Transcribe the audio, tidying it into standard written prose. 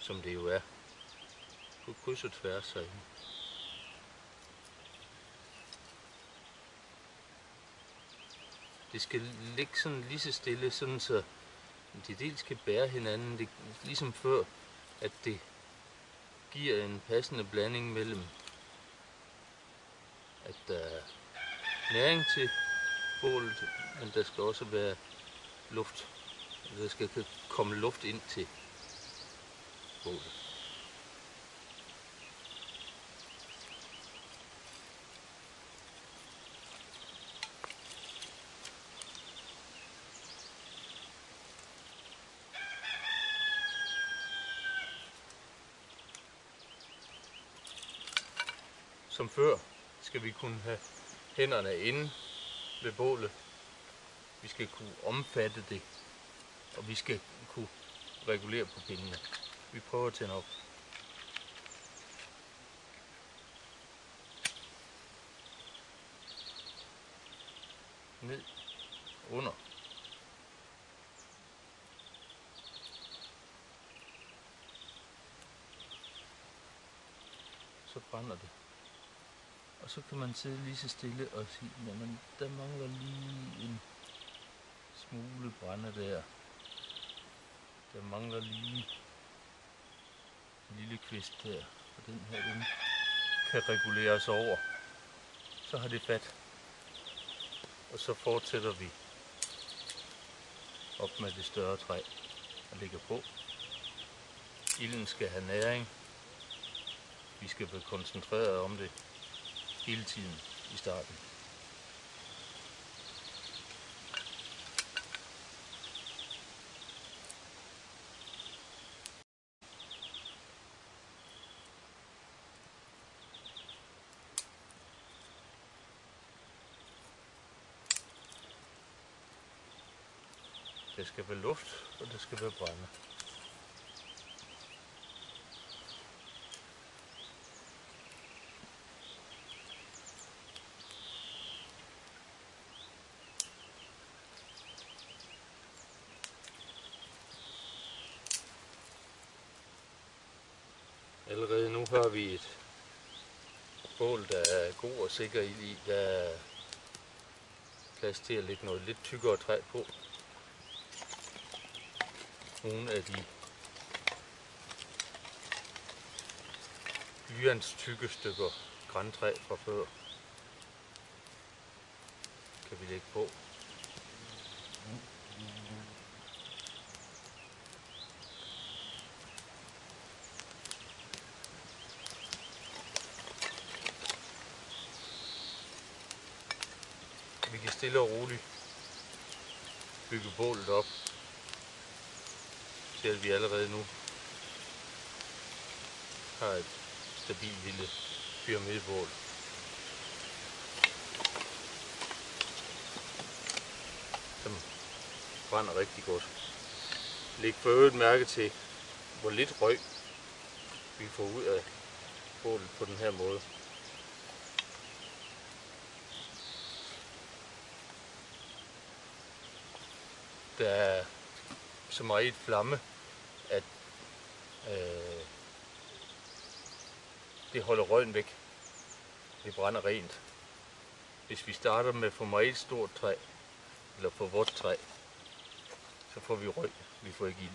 som det jo er, på kryds og tværs herinde. Det skal ligge sådan lige så stille, sådan så de dels kan bære hinanden, det, ligesom før, at det giver en passende blanding mellem, at der er næring til bålet, men der skal også være luft. Der skal komme luft ind til bålet. Som før skal vi kunne have hænderne inde ved bålet. Vi skal kunne omfatte det, og vi skal kunne regulere på pindene. Vi prøver at tænde op. Ned, under. Så brænder det. Og så kan man sidde lige så stille og sige, men der mangler lige en smule brænde der. Der mangler lige en lille kvist der, og den her den kan reguleres over. Så har det fat. Og så fortsætter vi op med det større træ, der ligger på. Ilden skal have næring. Vi skal være koncentreret om det hele tiden i starten. Der skal være luft, og der skal være brænde. Allerede nu har vi et bål, der er god og sikker i. Der er plads til at lægge noget lidt tykkere træ på. Nogle af de blyants tykke stykker grantræ fra før kan vi lægge på. Vi kan stille og roligt bygge bålet op, til at vi allerede nu har et stabilt lille pyramidebål. Som brænder rigtig godt. Læg for øvrigt mærke til, hvor lidt røg vi får ud af bålet på den her måde. Der er så meget flamme, at det holder røgen væk. Det brænder rent. Hvis vi starter med for meget stort træ, eller for vådt træ, så får vi røg, vi får ikke ild.